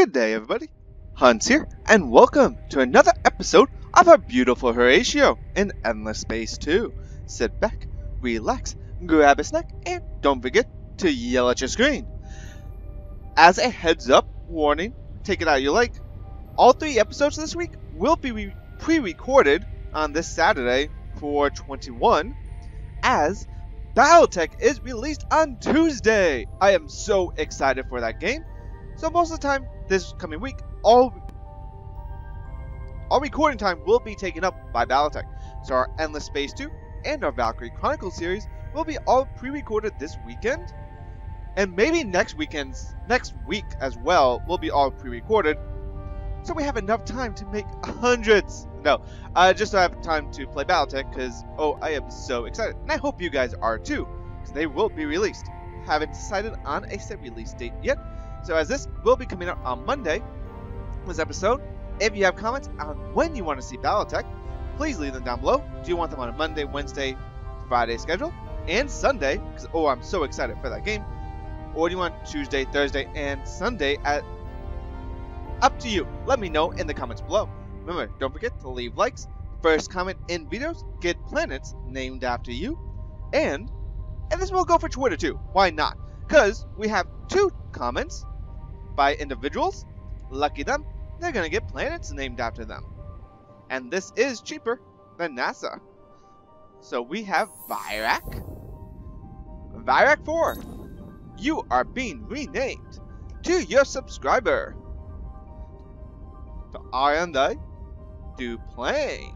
Good day, everybody. Hans here, and welcome to another episode of our beautiful Horatio in Endless Space 2. Sit back, relax, grab a snack, and don't forget to yell at your screen. As a heads up warning, take it how you like, all 3 episodes this week will be pre-recorded on this Saturday, 4/21, as Battletech is released on Tuesday. I am so excited for that game. So most of the time this coming week, all recording time will be taken up by Battletech. So our Endless Space 2 and our Valkyrie Chronicles series will be all pre-recorded this weekend. And maybe next week as well will be all pre-recorded. So we have enough time to make hundreds. No, just to have time to play Battletech because, I am so excited. And I hope you guys are too, because they will be released. Haven't decided on a set release date yet. So as this will be coming out on Monday, this episode, if you have comments on when you want to see Battletech, please leave them down below. Do you want them on a Monday, Wednesday, Friday schedule, and Sunday? Because, I'm so excited for that game. Or do you want Tuesday, Thursday, and Sunday at... Up to you. Let me know in the comments below. Remember, don't forget to leave likes. First comment in videos get planets named after you. And this will go for Twitter too. Why not? Because we have 2 comments by individuals. Lucky them, they're gonna get planets named after them. And this is cheaper than NASA. So we have Virak 4. You are being renamed to your subscriber. To Arande Duplain.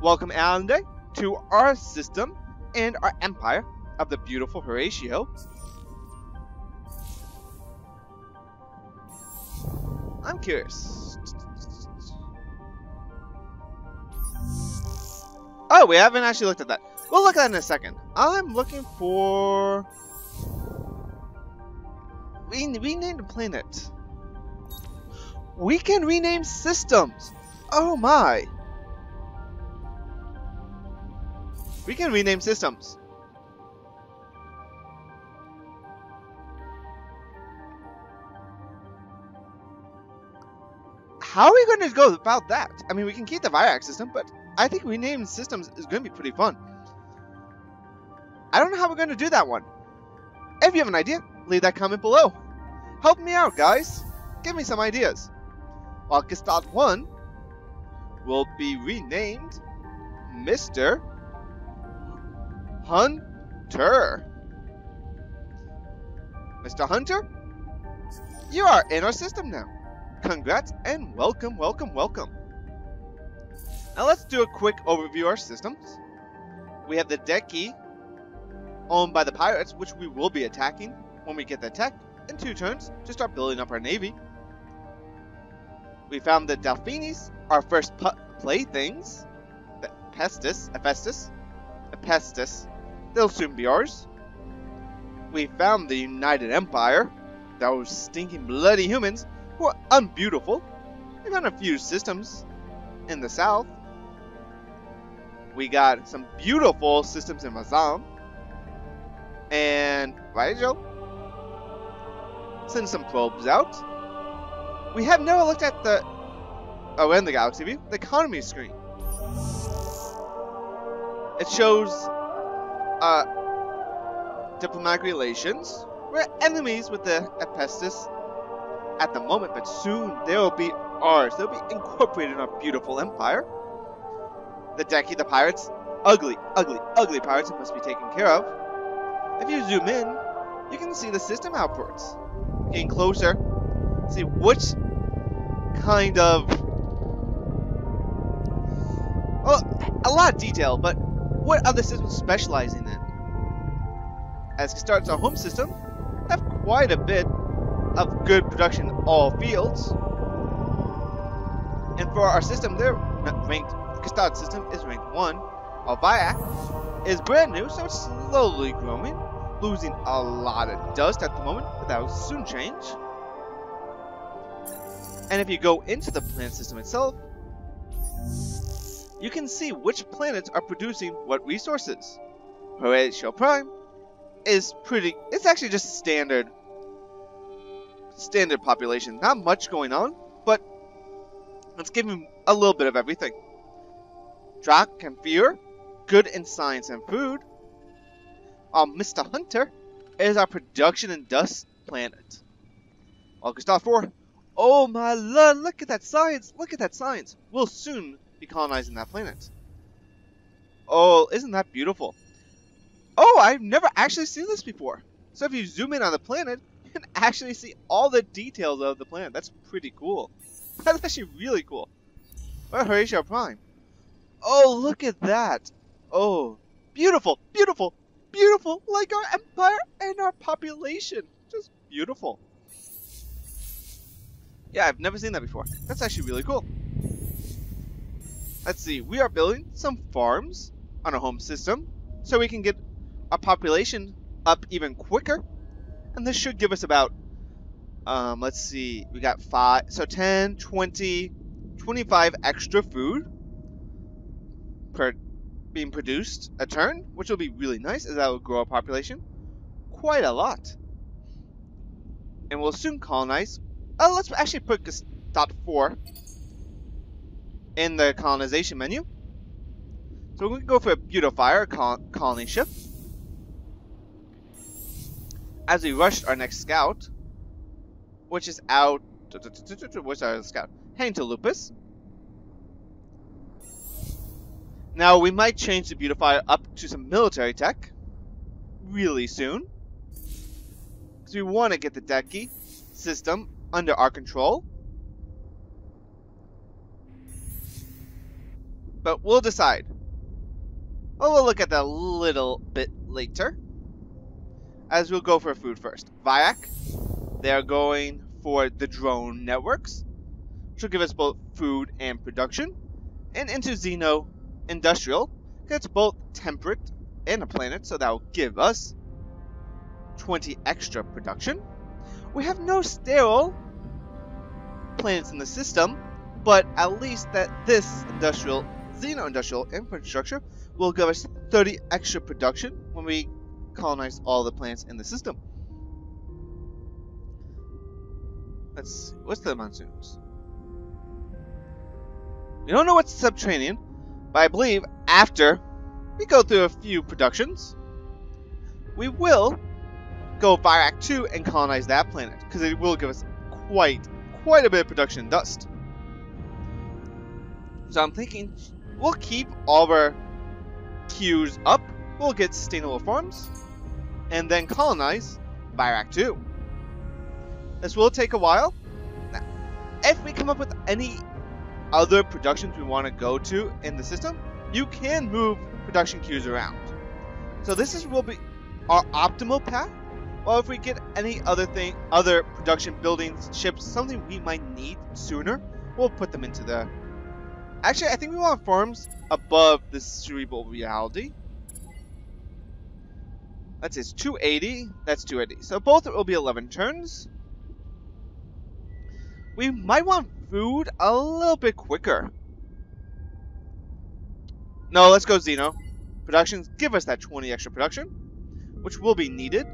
Welcome, Arande, to our system and our empire of the beautiful Horatio. I'm curious. Oh, we haven't actually looked at that. We'll look at it in a second. I'm looking for... Rename the planet. We can rename systems. Oh my. We can rename systems. How are we going to go about that? I mean, we can keep the Virak system, but I think renaming systems is going to be pretty fun. I don't know how we're going to do that one. If you have an idea, leave that comment below. Help me out, guys. Give me some ideas. While Gestalt 1 will be renamed Mr. Hunter. Mr. Hunter, you are in our system now. Congrats and welcome, welcome, welcome. Now let's do a quick overview of our systems. We have the Deki, owned by the pirates, which we will be attacking when we get the tech in 2 turns to start building up our navy. We found the Delphinis, our first playthings. The Hephaestus. They'll soon be ours. We found the United Empire, those stinking bloody humans who are unbeautiful. We found a few systems in the south. We got some beautiful systems in Mazam. And Horatio, send some probes out. We have never looked at the in the galaxy view, the economy screen. It shows diplomatic relations. We're enemies with the Hephaestus at the moment, but soon they will be ours. They'll be incorporated in our beautiful empire. The Deki, the pirates, ugly, ugly, ugly pirates that must be taken care of. If you zoom in, you can see the system outputs. Getting closer, see which kind of... Well, a lot of detail, but what other systems specializing in? As it starts our home system, have quite a bit of good production in all fields. And for our system, they're ranked... Gestalt system is ranked 1. Our Virak is brand new, so it's slowly growing, losing a lot of dust at the moment, but that will soon change. And if you go into the planet system itself, you can see which planets are producing what resources. Horatio Prime is pretty... It's actually just standard standard population. Not much going on, but let's give him a little bit of everything. Drac and Fear, good in science and food. Mr. Hunter is our production and dust planet. Gustav 4, oh my lord, look at that science, look at that science. We'll soon be colonizing that planet. Oh, isn't that beautiful? Oh, I've never actually seen this before. So if you zoom in on the planet, you can actually see all the details of the planet. That's pretty cool. That's actually really cool. What Horatio Prime? Oh, look at that. Oh, beautiful, beautiful, beautiful. Like our empire and our population. Just beautiful. Yeah, I've never seen that before. That's actually really cool. Let's see. We are building some farms on our home system so we can get our population up even quicker. And this should give us about, let's see, we got 5, so 10, 20, 25 extra food per being produced a turn, which will be really nice as that will grow our population quite a lot. And we'll soon colonize. Let's actually put dot 4 in the colonization menu. So we're going to go for a beautifier colony ship. As we rush our next scout, which is out. What's our scout? Heading to Lupus. Now we might change the beautifier up to some military tech really soon, because we want to get the Deki system under our control. But we'll decide. Well, we'll look at that a little bit later, as we'll go for food first. Viac, they're going for the drone networks, which will give us both food and production. And into Xeno Industrial, it's both temperate and a planet, so that will give us 20 extra production. We have no sterile planets in the system, but at least that this Xeno Industrial infrastructure will give us 30 extra production when we colonize all the planets in the system. Let's see, what's the monsoons? We don't know what's subterranean, but I believe after we go through a few productions, we will go Viac 2 and colonize that planet, because it will give us quite a bit of production dust. So I'm thinking we'll keep all of our queues up, we'll get sustainable farms, and then colonize Viac 2. This will take a while. Now, if we come up with any other productions we want to go to in the system, you can move production queues around. So this will be our optimal path. Well, if we get any other production buildings, ships, something we might need sooner, we'll put them into the... Actually, I think we want farms above the cerebral reality. That's it's 280. That's 280. So both will be 11 turns. We might want food a little bit quicker. No, let's go Xeno. Productions give us that 20 extra production, which will be needed.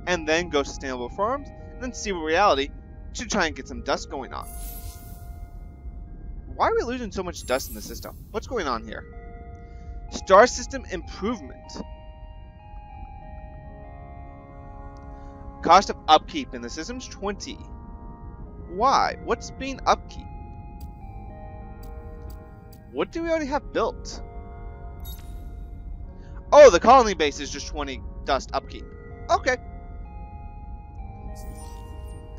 And then go sustainable farms, and then cerebral reality to try and get some dust going on. Why are we losing so much dust in the system? What's going on here? Star system improvement. Cost of upkeep in the system's 20. Why? What's being upkeep? What do we already have built? Oh, the colony base is just 20 dust upkeep. Okay.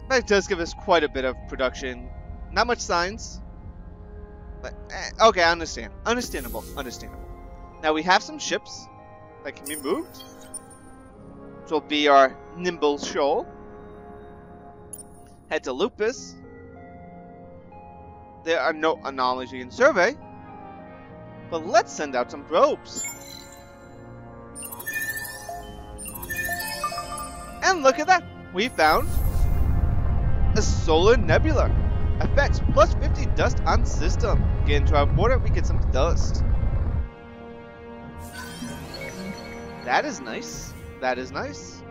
That does give us quite a bit of production. Not much science. But, okay, I understand. Understandable. Now we have some ships that can be moved. Which will be our Nimble Shoal. Head to Lupus. There are no anomalies we can survey. But let's send out some probes. And look at that. We found a solar nebula. Effects plus 50 dust on system. Get into our border, we get some dust. That is nice. That is nice.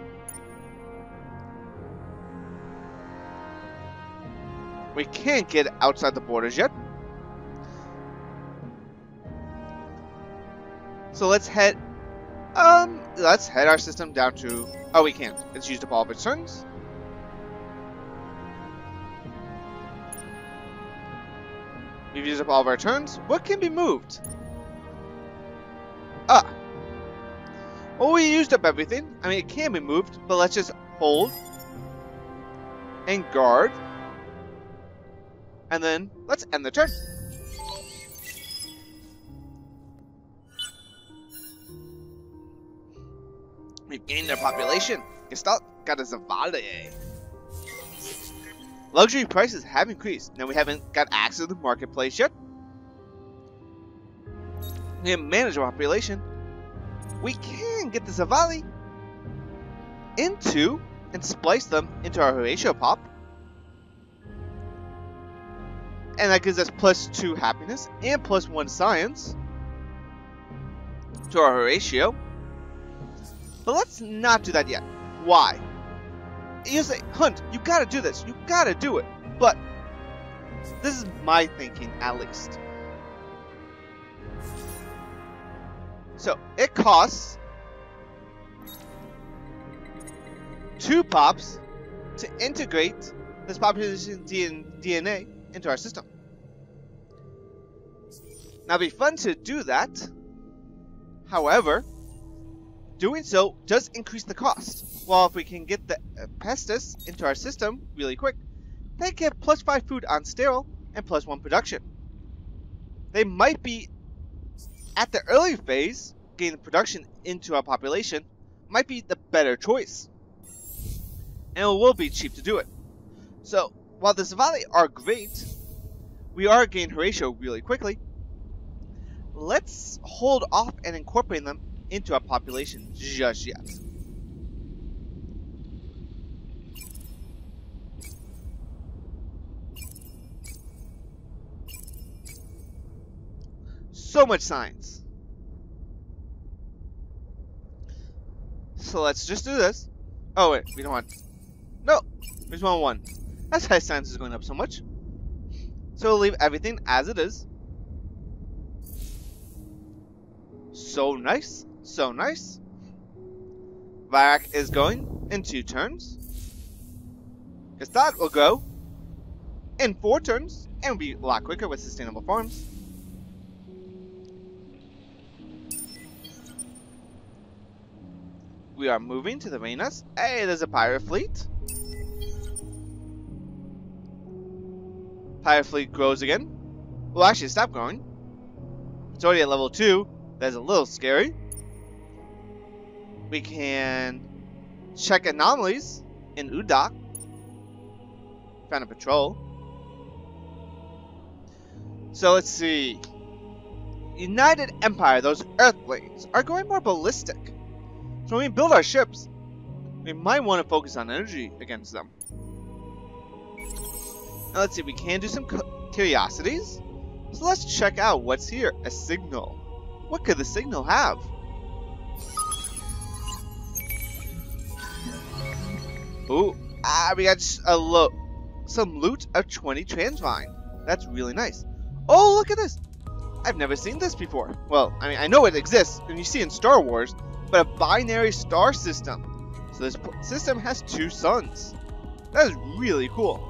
We can't get outside the borders yet. So let's head our system down to... Oh, we can't. It's used up all of its turns. We've used up all of our turns. What can be moved? Well, we used up everything. I mean, it can be moved, but let's just hold and guard. And then let's end the turn. We've gained our population. Gestalt got a Zavale. Luxury prices have increased. Now we haven't got access to the marketplace yet. We can manage our population. We can get the Zavali into and splice them into our Horatio pop. And that gives us +2 happiness and +1 science to our Horatio. But let's not do that yet. Why? You say, Hunt, you gotta do this. You gotta do it. But this is my thinking, at least. So it costs 2 pops to integrate this population DNA into our system. Now, it'd be fun to do that. However, doing so does increase the cost. Well, if we can get the pestis into our system really quick, they get +5 food on sterile and +1 production. They might be at the early phase, getting production into our population might be the better choice. And it will be cheap to do it. So, while the Zavali are great, we are gaining Horatio really quickly. Let's hold off and incorporate them into our population just yet. So much science. So let's just do this. Oh wait, we don't want... No! We just want 1. That's why science is going up so much. So we'll leave everything as it is. So nice. So nice. Varak is going in 2 turns. Gestalt will go in 4 turns and will be a lot quicker with sustainable farms. We are moving to the mainland. Hey, there's a pirate fleet. Pirate fleet grows again. Well, actually, stop growing. It's already at level 2. That's a little scary. We can check anomalies in Udak. Found a patrol. So let's see. United Empire, those Earthlings, are going more ballistic. So when we build our ships, we might want to focus on energy against them. Now let's see, we can do some curiosities. So let's check out what's here. A signal. What could the signal have? Ooh, we got some loot of 20 Transvine. That's really nice. Oh, look at this. I've never seen this before. Well, I mean, I know it exists, and you see in Star Wars, but a binary star system. So this system has 2 suns. That is really cool.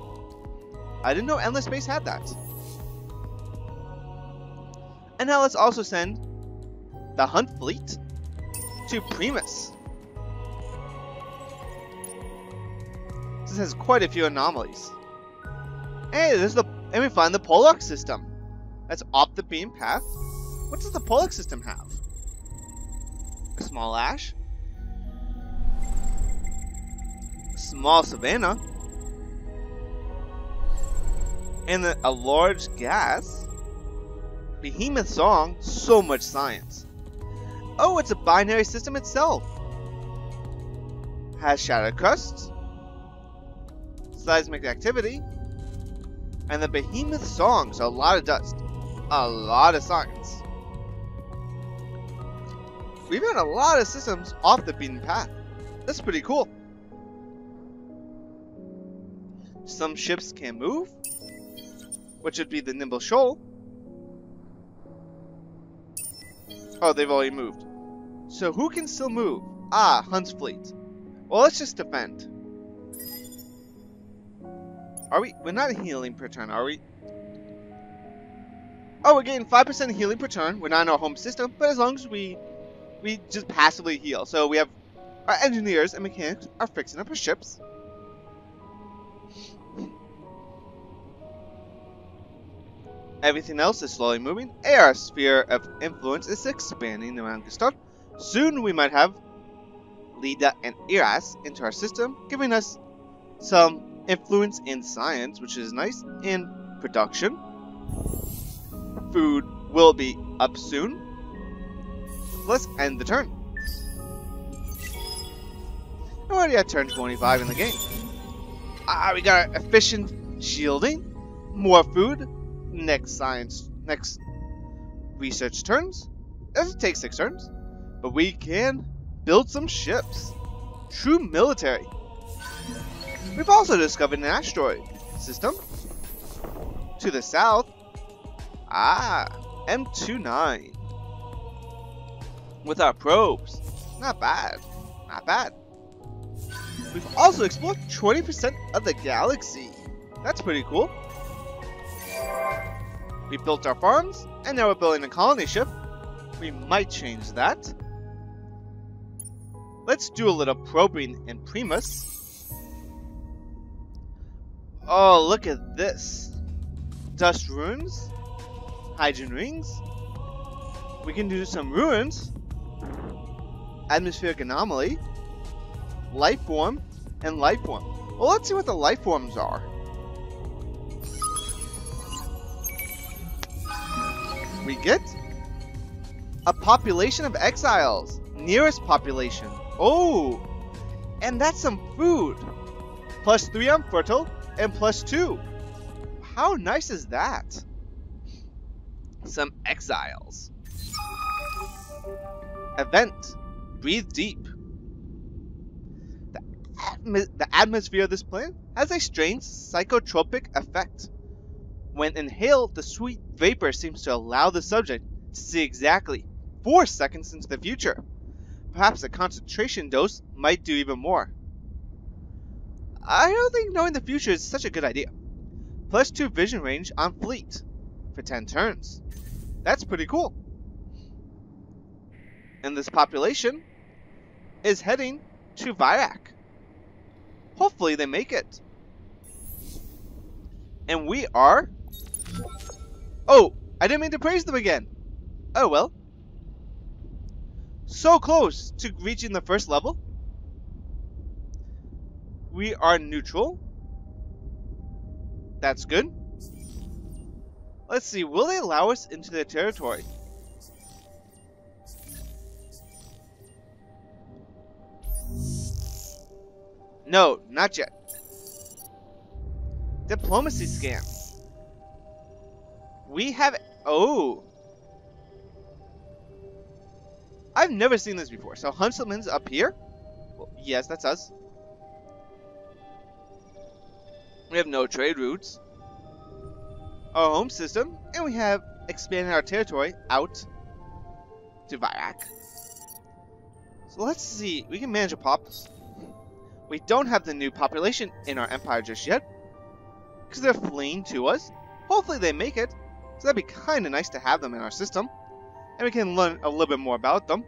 I didn't know Endless Space had that. And now let's also send the Hunt Fleet to Primus. This has quite a few anomalies. Hey, and we find the Pollock system. That's off the beam path. What does the Pollock system have? A small ash, a small savanna, and a large gas. Behemoth song, so much science. Oh, it's a binary system itself. Has shattered crusts, seismic activity, and the Behemoth songs, a lot of dust, a lot of science. We've got a lot of systems off the beaten path. That's pretty cool. Some ships can move. which would be the Nimble Shoal. Oh, they've already moved. So who can still move? Ah, Hunt's fleet. Well, let's just defend. Are we? We're not healing per turn, are we? Oh, we're getting 5% healing per turn. We're not in our home system, but as long as we just passively heal. So we have our engineers and mechanics are fixing up our ships. Everything else is slowly moving. Our sphere of influence is expanding around Gustav. Soon we might have Lida and Iras into our system, giving us some influence in science, which is nice, in production. Food will be up soon. Let's end the turn. We're already at turn 25 in the game. We got our efficient shielding, more food, next research turns. Doesn't take 6 turns, but we can build some ships. True military. We've also discovered an asteroid system to the south. M29 with our probes. Not bad. Not bad. We've also explored 20% of the galaxy. That's pretty cool. We built our farms, and now we're building a colony ship. We might change that. Let's do a little probing in Primus. Oh, look at this. Dust runes. Hydrogen rings. We can do some ruins. Atmospheric anomaly. Life form. And life form. Well, let's see what the life forms are. We get a population of exiles. Nearest population. Oh! And that's some food. +3 on fertile and +2. How nice is that? Some exiles. Event. Breathe deep. The atmosphere of this planet has a strange psychotropic effect. When inhaled, the sweet vapor seems to allow the subject to see exactly 4 seconds into the future. Perhaps a concentration dose might do even more. I don't think knowing the future is such a good idea. +2 vision range on fleet for 10 turns. That's pretty cool. And this population is heading to Virak. Hopefully they make it. And we are... Oh, I didn't mean to praise them again. Oh well. So close to reaching the first level. We are neutral. That's good. Let's see, will they allow us into their territory? No, not yet. Diplomacy scam. We have... Oh. I've never seen this before. So Huntsman's up here? Well, yes, that's us. We have no trade routes. Our home system. And we have expanded our territory out to Virak. So let's see. We can manage a pops. We don't have the new population in our empire just yet. Because they're fleeing to us. Hopefully they make it. So that'd be kind of nice to have them in our system. And we can learn a little bit more about them.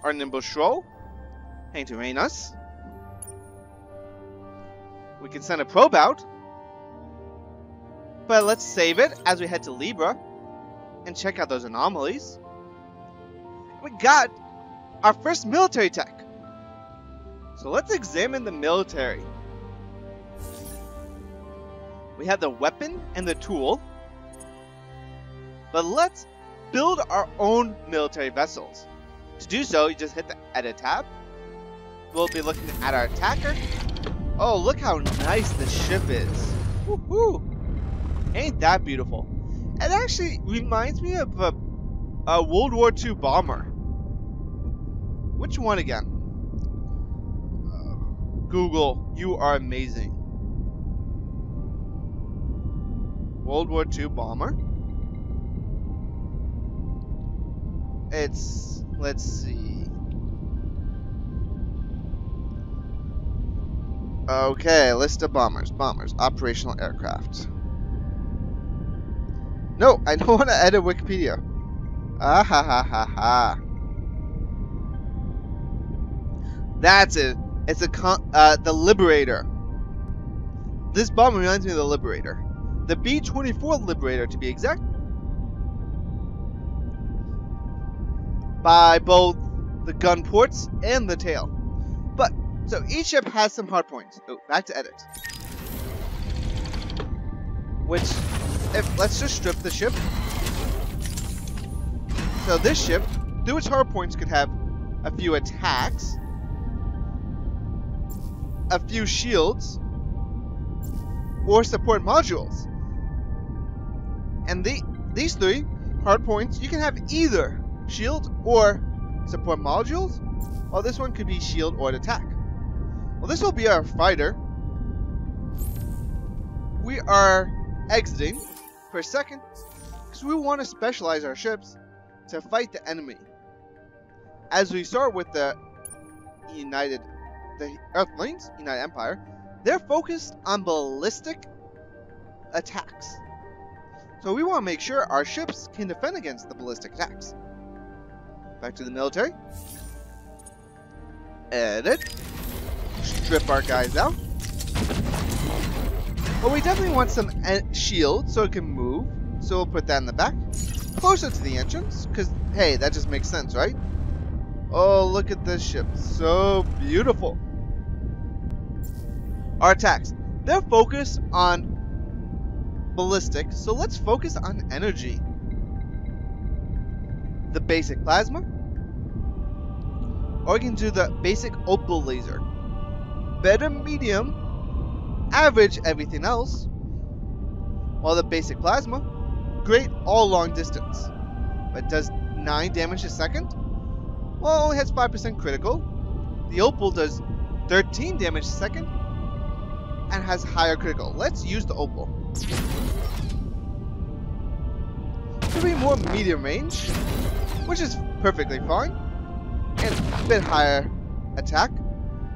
Our Nimble Shoal. Hang to rain us. We can send a probe out. But let's save it as we head to Libra. And check out those anomalies. We got our first military tech. So let's examine the military. We have the weapon and the tool. But let's build our own military vessels. To do so, you just hit the edit tab. We'll be looking at our attacker. Oh, look how nice the ship is. Woohoo! Ain't that beautiful? It actually reminds me of a World War II bomber. Which one again? Google, you are amazing. World War II bomber. Let's see. Okay, list of bombers. Bombers, operational aircraft. No, I don't want to edit Wikipedia. Ah ha ha ha ha. That's it. It's the Liberator. This bomber reminds me of the Liberator. The B-24 Liberator, to be exact. By both the gun ports and the tail. But, so each ship has some hard points. Oh, back to edit. Which, let's just strip the ship. So this ship, through its hard points, could have a few attacks, a few shields, or support modules. And these three hard points, you can have either shield or support modules, while this one could be shield or attack. Well, this will be our fighter. We are exiting per second because we want to specialize our ships to fight the enemy. As we start with the Earthlings, United Empire, they're focused on ballistic attacks. So we want to make sure our ships can defend against the ballistic attacks. Back to the military. Edit. Strip our guys out. But we definitely want some shield so it can move. So we'll put that in the back. Closer to the entrance. Because, hey, that just makes sense, right? Oh, look at this ship. So beautiful. Our attacks. They're focused on ballistic. So let's focus on energy. The basic plasma. Or we can do the basic opal laser. Better medium, average everything else. While the basic plasma, great all long distance. But does 9 damage a second. Well, only has 5% critical. The opal does 13 damage a second. And has higher critical. Let's use the opal. Could be more medium range, which is perfectly fine. And a bit higher attack.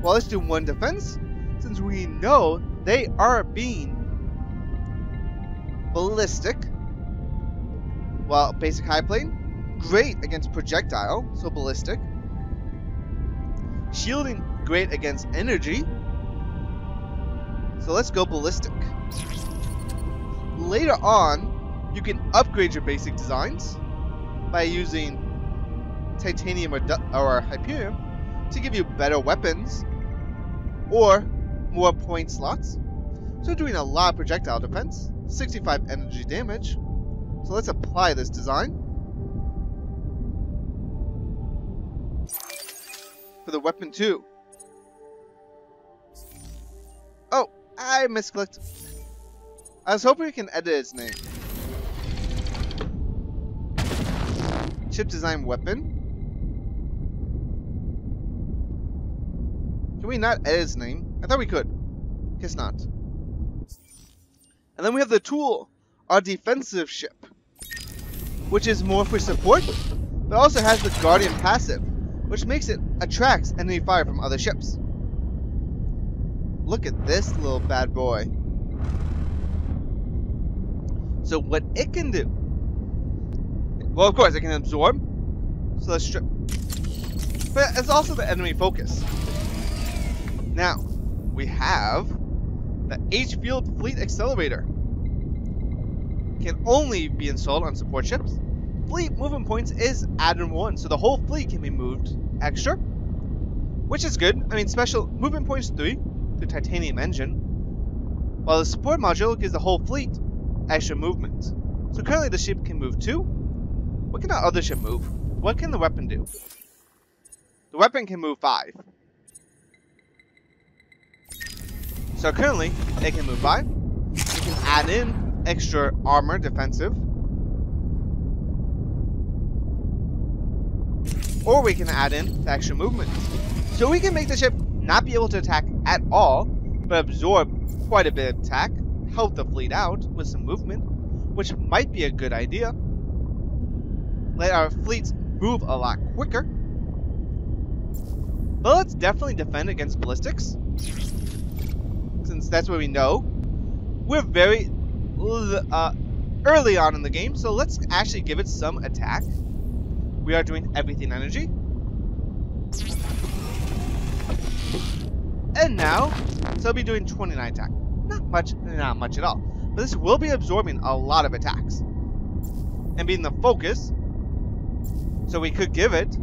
Well, let's do 1 defense, since we know they are being ballistic. Well, basic high plane, great against projectile, so ballistic. Shielding, great against energy. So let's go ballistic. Later on, you can upgrade your basic designs by using titanium or hyperium to give you better weapons or more point slots. So doing a lot of projectile defense, 65 energy damage. So let's apply this design. For the weapon 2. Oh, I misclicked. I was hoping we can edit its name. Ship design weapon. Can we not edit its name? I thought we could. Guess not. And then we have the tool, our defensive ship, which is more for support, but also has the Guardian passive, which makes it attracts enemy fire from other ships. Look at this little bad boy. So what it can do, well, of course it can absorb, so let's strip, but it's also the enemy focus. Now we have the H-Field Fleet Accelerator. Can only be installed on support ships. Fleet movement points is added 1, so the whole fleet can be moved extra, which is good. I mean, special movement points 3 through titanium engine, while the support module gives the whole fleet extra movement. So currently the ship can move 2. What can our other ship move? What can the weapon do? The weapon can move 5. So currently it can move 5. We can add in extra armor defensive, or we can add in the extra movement. So we can make the ship not be able to attack at all, but absorb quite a bit of attack, help the fleet out with some movement, which might be a good idea. Let our fleets move a lot quicker. But let's definitely defend against ballistics, since that's what we know. We're very early on in the game, so let's actually give it some attack. We are doing everything energy. And now, so we'll be doing 29 attack. Not much at all. But this will be absorbing a lot of attacks. And being the focus, so we could give it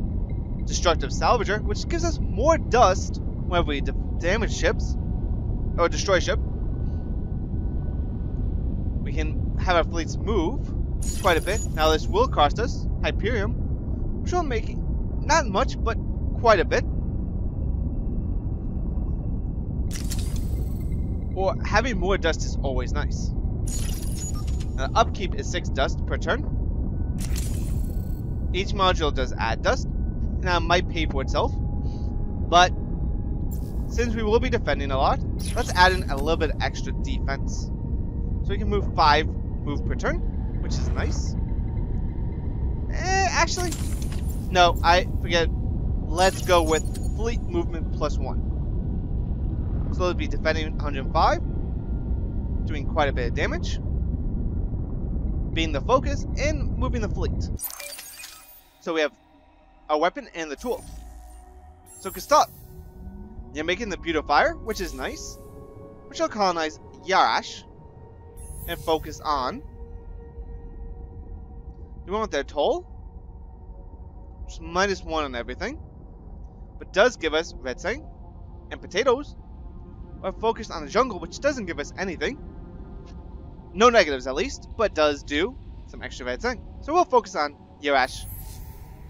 Destructive Salvager, which gives us more dust whenever we damage ships, or destroy ship. We can have our fleets move quite a bit. Now this will cost us Hyperium, which will make not much, but quite a bit. Or having more dust is always nice. Upkeep is 6 dust per turn. Each module does add dust. Now it might pay for itself, but since we will be defending a lot, let's add in a little bit extra defense. So we can move 5 move per turn, which is nice. Actually, no, I forget. Let's go with fleet movement +1. So let's be defending 105, doing quite a bit of damage, being the focus, and moving the fleet. So we have a weapon and the tool. So Kastat, you're making the Beautifier, which is nice, which will colonize Yarash and focus on. You want their toll, which is -1 on everything, but does give us Red Sang and potatoes. We're focused on the jungle, which doesn't give us anything. No negatives at least, but does do some extra Red Sang. So we'll focus on Yarash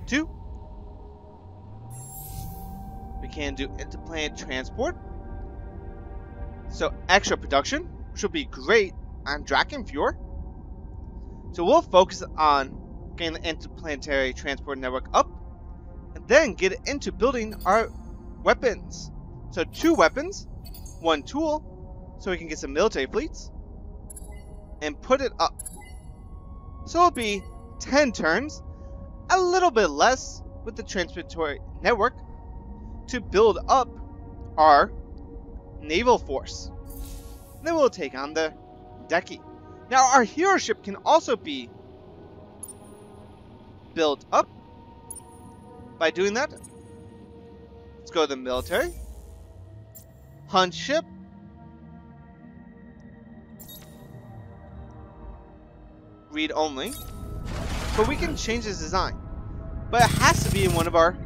2. We can do interplanet transport, so extra production, which will be great on Drakenfjord. So we'll focus on getting the interplanetary transport network up, and then get into building our weapons. So 2 weapons, 1 tool, so we can get some military fleets, and put it up. So it'll be 10 turns, a little bit less with the transportory network, to build up our naval force. And then we'll take on the Deki. Now our hero ship can also be built up. By doing that, let's go to the military. Hunt ship. Read only. But we can change this design. But it has to be in one of our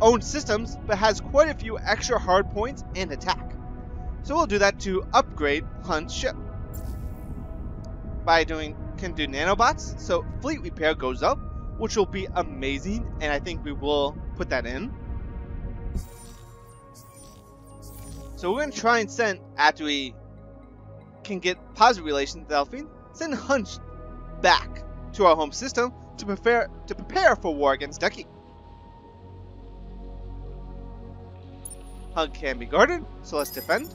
own systems, but has quite a few extra hard points and attack. So we'll do that to upgrade Hunt ship. By can do nanobots, so fleet repair goes up, which will be amazing, and I think we will put that in. So we're gonna try and send, after we can get positive relations with Delphine, send Hunt back to our home system to prepare for war against Deki. Hunt can be guarded, so let's defend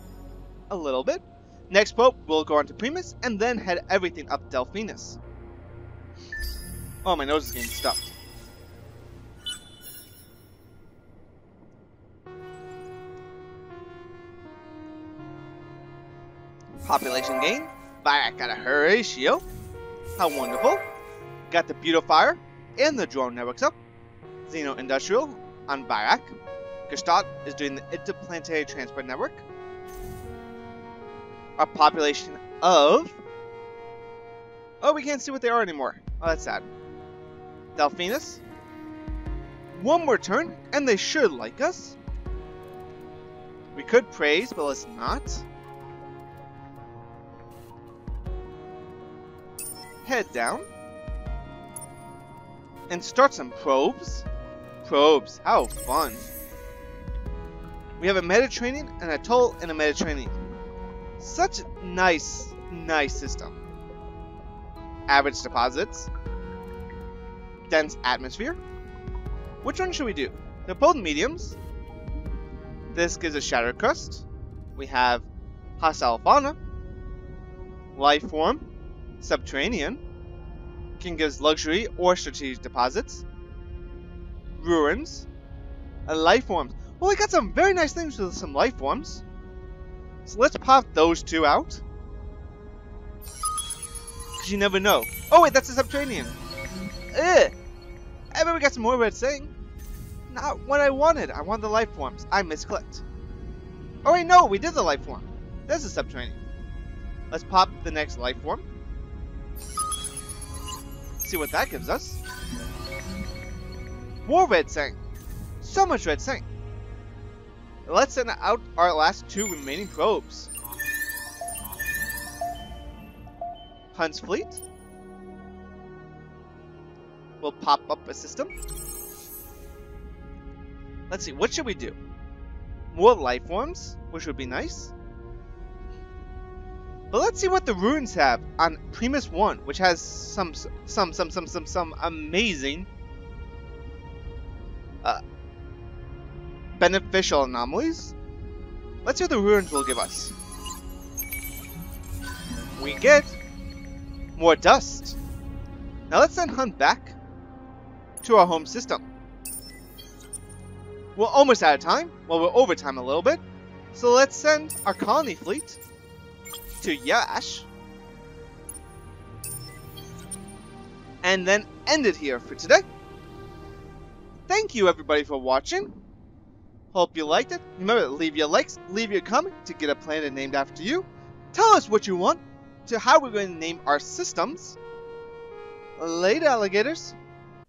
a little bit. Next Pope, we'll go on to Primus, and then head everything up Delphinus. Oh, my nose is getting stuffed. Population gain. Barak got a Horatio. How wonderful. Got the Beautifier and the drone networks up. Xeno Industrial on Barak. Gestalt is doing the interplanetary transport network. Our population of... Oh, we can't see what they are anymore. Oh, that's sad. Delphinus. 1 more turn, and they should like us. We could praise, but let's not. Head down. And start some probes. Probes, how fun. We have a Mediterranean, an atoll, and a Mediterranean. Such a nice system. Average deposits. Dense atmosphere. Which one should we do? They're both mediums. This gives a shattered crust. We have hostile fauna. Life form. Subterranean can give us luxury or strategic deposits. Ruins. And life forms. Well, we got some very nice things with some life forms. So let's pop those two out. Because you never know. Oh wait, that's a subterranean. Ugh. I bet we got some more red thing. Not what I wanted. I wanted the life forms. I misclicked. Oh wait, no, we did the life form. There's a subterranean. Let's pop the next life form. See what that gives us. More red thing. So much red thing. Let's send out our last two remaining probes. Hunt's fleet. We'll pop up a system. Let's see, what should we do? More life forms, which would be nice. But let's see what the ruins have on Primus 1, which has some amazing beneficial anomalies. Let's see what the ruins will give us. We get more dust. Now let's send Hunt back to our home system. We're almost out of time. Well, we're over time a little bit. So let's send our colony fleet to Yash. And then end it here for today. Thank you everybody for watching. Hope you liked it. Remember to leave your likes, leave your comment to get a planet named after you. Tell us what you want to how we're going to name our systems. Later, alligators.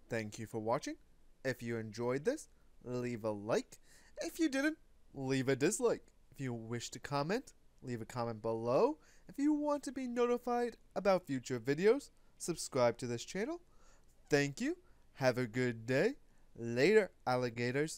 Thank you for watching. If you enjoyed this, leave a like. If you didn't, leave a dislike. If you wish to comment, leave a comment below. If you want to be notified about future videos, subscribe to this channel. Thank you. Have a good day. Later, alligators.